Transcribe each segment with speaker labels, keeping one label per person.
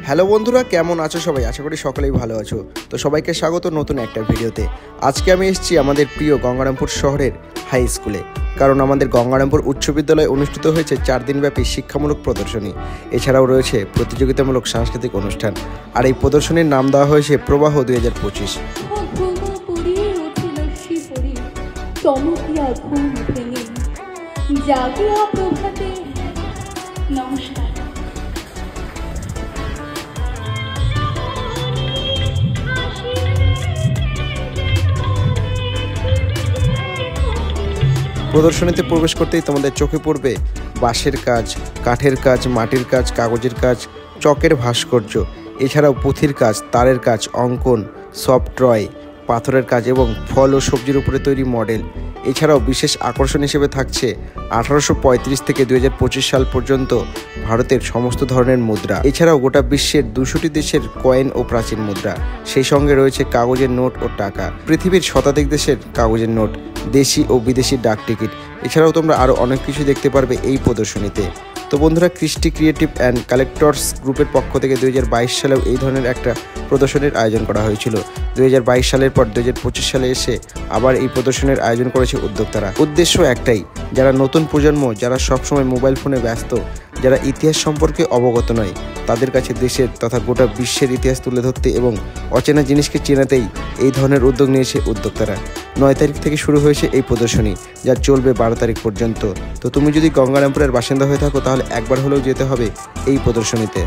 Speaker 1: Hello বন্ধুরা, কেমন আছো সবাই? আশা করি সকলেই ভালো আছো। তো সবাইকে স্বাগত নতুন একটা ভিডিওতে। আজকে আমি এসেছি আমাদের প্রিয় গঙ্গারামপুর শহরের হাই স্কুলে, কারণ আমাদের গঙ্গারামপুর উচ্চ বিদ্যালয়ে অনুষ্ঠিত হয়েছে 4 দিনব্যাপী শিক্ষামূলক প্রদর্শনী। এছাড়াও রয়েছে প্রতিযোগিতামূলক সাংস্কৃতিক অনুষ্ঠান, আর এই প্রদর্শনীর নাম দেওয়া হয়েছে প্রবাহ 2025।
Speaker 2: নমস্কার।
Speaker 1: প্রদর্শনীতে প্রবেশ করতেই তোমাদের চোখে পড়বে বাঁশের কাজ, কাঠের কাজ, মাটির কাজ, কাগজের কাজ, চকের ভাস্কর্য, এছাড়াও পুঁথির কাজ, তারের কাজ, অঙ্কন, সফট টয়, পাথরের কাজ এবং ফল ও সবজির উপরে তৈরি মডেল। এছাড়াও বিশেষ আকর্ষণ হিসেবে থাকছে 1835 থেকে 2025 সাল পর্যন্ত ভারতের সমস্ত ধরনের মুদ্রা। এছাড়াও গোটা বিশ্বের 200টি দেশের কয়েন ও প্রাচীন মুদ্রা। সেই সঙ্গে রয়েছে কাগজের নোট ও টাকা, পৃথিবীর শতাধিক দেশের কাগজের নোট, দেশি ও বিদেশি ডাক টিকিট। এছাড়াও তোমরা আরও অনেক কিছু দেখতে পারবে এই প্রদর্শনীতে। তো বন্ধুরা, কৃষ্টি ক্রিয়েটিভ অ্যান্ড কালেক্টর্স গ্রুপের পক্ষ থেকে 2022 সালেও এই ধরনের একটা প্রদর্শনীর আয়োজন করা হয়েছিল। 2022 সালের পর 2025 সালে এসে আবার এই প্রদর্শনীর আয়োজন করেছে উদ্যোক্তারা। উদ্দেশ্য একটাই, যারা নতুন প্রজন্ম, যারা সবসময় মোবাইল ফোনে ব্যস্ত, যারা ইতিহাস সম্পর্কে অবগত নয়, তাদের কাছে দেশের তথা গোটা বিশ্বের ইতিহাস তুলে ধরতে এবং অচেনা জিনিসকে চেনাতেই এই ধরনের উদ্যোগ নিয়েছে উদ্যোক্তারা। 9 তারিখ থেকে শুরু হয়েছে এই প্রদর্শনী, যা চলবে 12 তারিখ পর্যন্ত। তো তুমি যদি গঙ্গারামপুরের বাসিন্দা হয়ে থাকো, তাহলে একবার হলেও যেতে হবে এই প্রদর্শনীতে।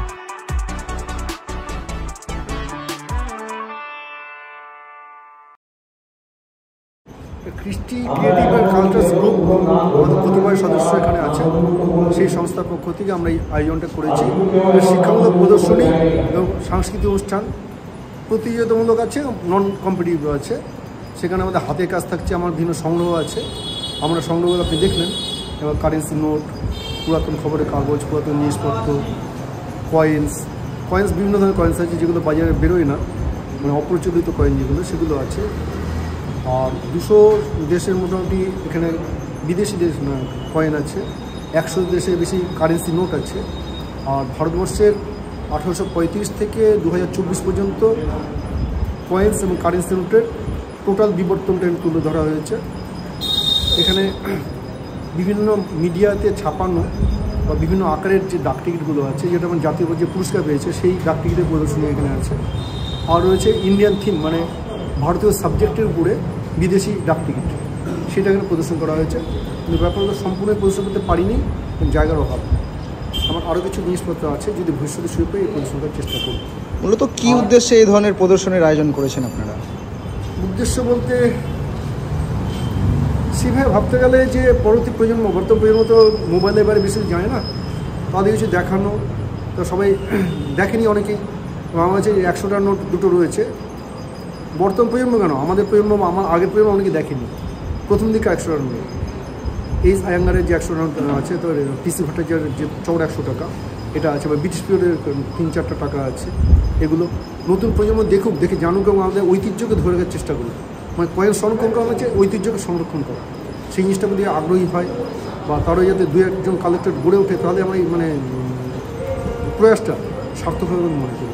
Speaker 3: কৃষ্টি ক্রিয়েটিভ অ্যান্ড কালচারাল গ্রুপ আমাদের প্রতিবারের সদস্য এখানে আছে। সেই সংস্থার পক্ষ থেকে আমরা এই আয়োজনটা করেছি। শিক্ষামূলক প্রদর্শনী এবং সাংস্কৃতিক অনুষ্ঠান প্রতিযোগিতামূলক আছে, নন কম্পিটিটিভ আছে। সেখানে আমাদের হাতের কাজ থাকছে, আমার বিভিন্ন সংগ্রহ আছে। আমরা সংগ্রহগুলো আপনি দেখলেন, এবার কারেন্সি নোট, পুরাতন খবরের কাগজ, পুরাতন জিনিসপত্র, কয়েন্স, বিভিন্ন ধরনের কয়েন্স আছে যেগুলো বাজারে বেরোয় না, মানে অপ্রচলিত কয়েন যেগুলো, সেগুলো আছে। আর 200 দেশের মোটামুটি এখানে বিদেশি কয়েন আছে, 100 দেশের বেশি কারেন্সি নোট আছে। আর ভারতবর্ষের 1835 থেকে 2024 পর্যন্ত কয়েন্স এবং কারেন্সি নোটের টোটাল বিবর্তনটা তুলে ধরা হয়েছে। এখানে বিভিন্ন মিডিয়াতে ছাপানো বা বিভিন্ন আকারের যে ডাক টিকিটগুলো আছে, যেটা আমার জাতীয় পর্যায়ে পুরস্কার পেয়েছে, সেই ডাক টিকিটের প্রদর্শনী এখানে আছে। আর রয়েছে ইন্ডিয়ান থিম, মানে ভারতীয় সাবজেক্টের উপরে বিদেশি ডাক টিকিট, সেটা এখানে প্রদর্শন করা হয়েছে। কিন্তু ব্যাপারগুলো সম্পূর্ণ প্রদর্শন করতে পারিনি, জায়গার অভাব। আমার আরও কিছু জিনিসপত্র আছে, যদি ভবিষ্যতে সুযোগ পাই এই প্রদর্শন করার চেষ্টা করব।
Speaker 1: মূলত কী উদ্দেশ্যে এই ধরনের প্রদর্শনীর আয়োজন করেছেন আপনারা?
Speaker 3: উদ্দেশ্য বলতে সেভাবে ভাবতে গেলে যে পরবর্তী প্রজন্ম, বর্তমান প্রজন্ম তো মোবাইলের বাইরে বেশি জানে না, তাদের কিছু দেখানো। তো সবাই দেখেনি অনেকেই। আমার কাছে 100 টাকার নোট দুটো রয়েছে। বর্তমান প্রজন্ম কেন, আমাদের প্রজন্ম, আমার আগের প্রজন্ম অনেকে দেখেনি। প্রথম দিকে 100 টাকার নোট, এই আয়াঙ্গারের যে 100 টাকা আছে, তো টিসি ভট্টাচার্যের যে চৌড় 100 টাকা এটা আছে, বা ব্রিটিশ পিরিয়ডের 3-4টা টাকা আছে। এগুলো নতুন প্রজন্ম দেখুক, দেখে জানুক এবং আমাদের ঐতিহ্যকে ধরে রাখার চেষ্টা করুক। মানে কয়েন সংরক্ষণ করা হচ্ছে ঐতিহ্যকে সংরক্ষণ করা, সেই জিনিসটা যদি আগ্রহী হয় বা তারও যাতে 2-1 জন কালেক্টর গড়ে ওঠে, তাহলে আমার এই মানে প্রয়াসটা সার্থক হবে বলে মনে করি।